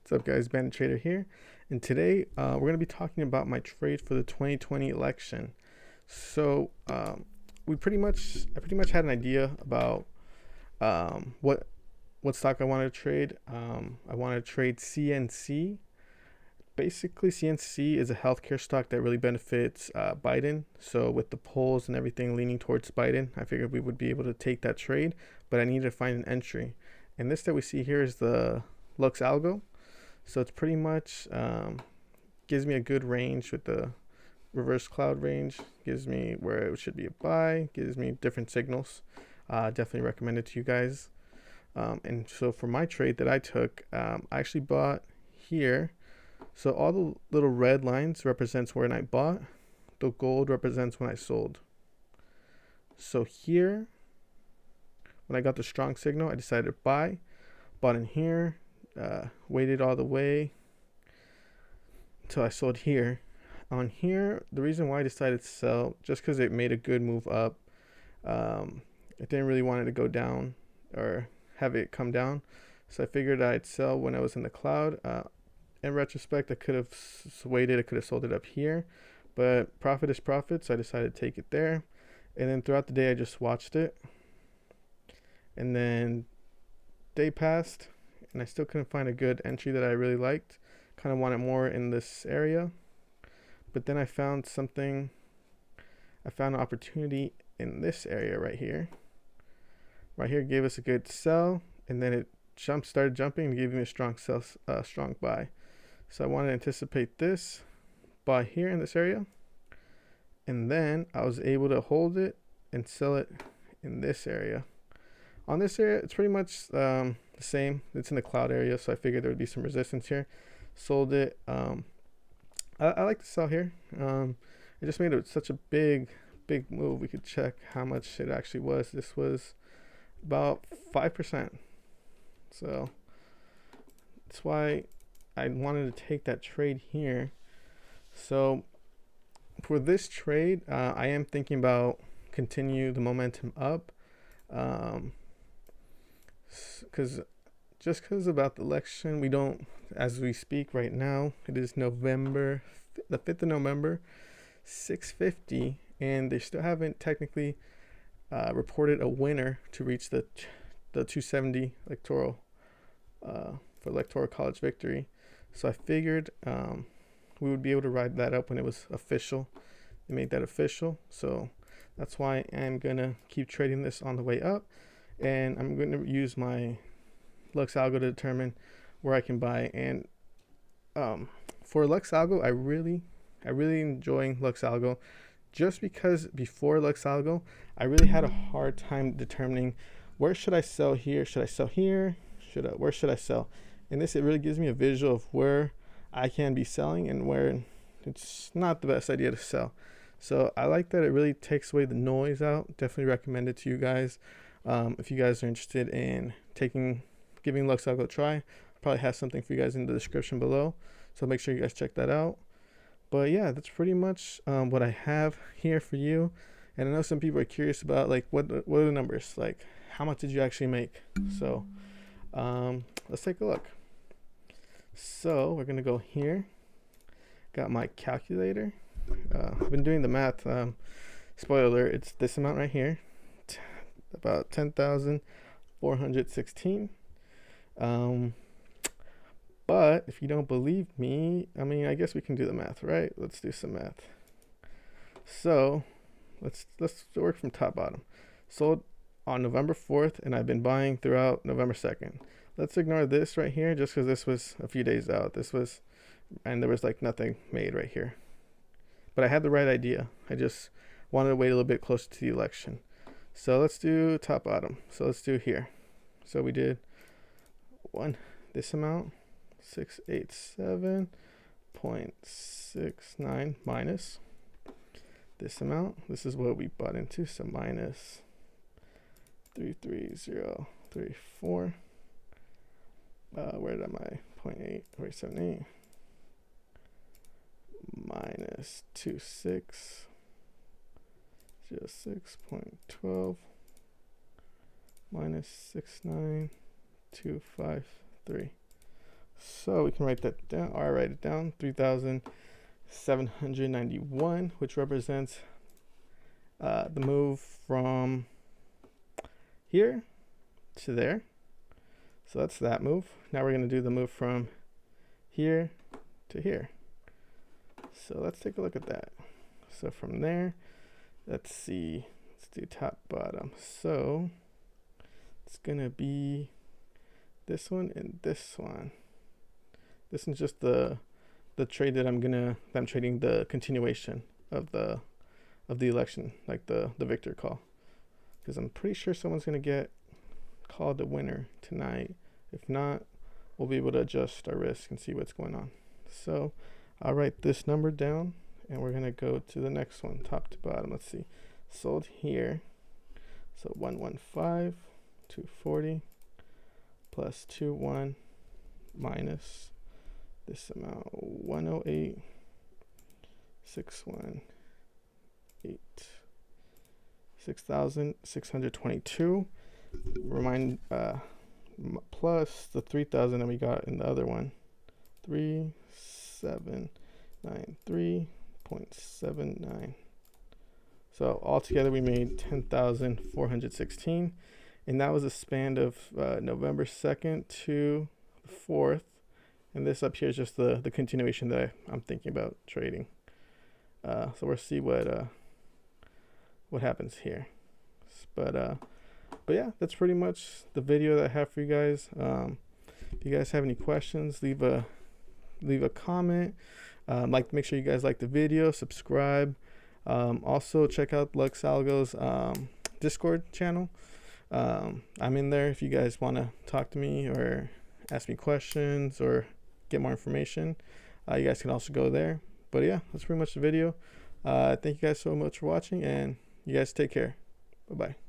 What's up, guys? Bandit Trader here, and today we're going to be talking about my trade for the 2020 election. So I pretty much had an idea about what stock I wanted to trade. I wanted to trade CNC. Basically, CNC is a healthcare stock that really benefits Biden. So with the polls and everything leaning towards Biden, I figured we would be able to take that trade, but I needed to find an entry. And this that we see here is the Lux Algo. So it's pretty much gives me a good range with the reverse cloud range, gives me where it should be a buy, gives me different signals. Definitely recommend it to you guys. And so for my trade that I took, I actually bought here. So all the little red lines represents when I bought. The gold represents when I sold. So here, when I got the strong signal, I decided to buy. Bought in here. Waited all the way until I sold here. On here, the reason why I decided to sell, just because it made a good move up. I didn't really want it to go down or have it come down, so I figured I'd sell when I was in the cloud. In retrospect, I could have waited. I could have sold it up here, but profit is profit, so I decided to take it there. And then throughout the day, I just watched it, and then day passed and I still couldn't find a good entry that I really liked. Kind of wanted more in this area. But then I found something. I found an opportunity in this area right here. Right here gave us a good sell, and then it started jumping and gave me a strong sell, strong buy. So I want to anticipate this buy here in this area, and then I was able to hold it and sell it in this area. On this area, it's pretty much the same. It's in the cloud area, so I figured there would be some resistance here. Sold it. I like to sell here. It just made it such a big move. We could check how much it actually was. This was about 5%. So that's why I wanted to take that trade here. So for this trade, I am thinking about continue the momentum up. Because about the election, we don't, as we speak right now, it is November, the 5th of November, 6:50, and they still haven't technically reported a winner to reach the 270 electoral for electoral college victory. So I figured we would be able to ride that up when it was official. They made that official, so that's why I'm gonna keep trading this on the way up. And I'm going to use my Lux Algo to determine where I can buy. And for Lux Algo, I really enjoying Lux Algo, just because before Lux Algo, I really had a hard time determining where should I sell here. Should I sell here? Where should I sell? And this, it really gives me a visual of where I can be selling and where it's not the best idea to sell. So I like that it really takes away the noise out. Definitely recommend it to you guys. If you guys are interested in giving Lux Algo a try, I'll probably have something for you guys in the description below. So make sure you guys check that out. But yeah, that's pretty much what I have here for you. And I know some people are curious about like what are the numbers, like how much did you actually make? So let's take a look. So we're gonna go here. Got my calculator. I've been doing the math. Spoiler alert, it's this amount right here. About 10,416. But if you don't believe me, I mean, I guess we can do the math, right? Let's do some math. So let's work from top bottom. Sold on November 4th, and I've been buying throughout November 2nd. Let's ignore this right here, just because this was a few days out. And there was like nothing made right here. But I had the right idea. I just wanted to wait a little bit closer to the election. So let's do top bottom. So let's do here. So we did this amount, 687.69 minus this amount. This is what we bought into. So minus 33034. Where did my 0.8 minus 2606.12 minus 69253. So we can write that down. I'll write it down. 3,791, which represents the move from here to there. So that's that move. Now we're going to do the move from here to here. So let's take a look at that. So from there, let's see. Let's do top, bottom. So it's going to be this one and this one. This is just the trade that I'm trading the continuation of the election, like the victor call, because I'm pretty sure someone's gonna get called the winner tonight. If not, we'll be able to adjust our risk and see what's going on. So I'll write this number down, and we're gonna go to the next one, top to bottom. Let's see, sold here. So 115, 240 plus 21 minus this amount, 108, 618, 6,622. Remind plus the 3,000 that we got in the other one, 3793.79. So altogether we made 10,416, and that was a span of November 2nd to the 4th. And this up here is just the continuation that I'm thinking about trading. So we'll see what happens here. But yeah, that's pretty much the video that I have for you guys. If you guys have any questions, leave a comment. Make sure you guys like the video, subscribe. Also check out Lux Algo's Discord channel. I'm in there if you guys want to talk to me or ask me questions or get more information. You guys can also go there. But yeah, that's pretty much the video. Thank you guys so much for watching, and you guys take care. Bye bye.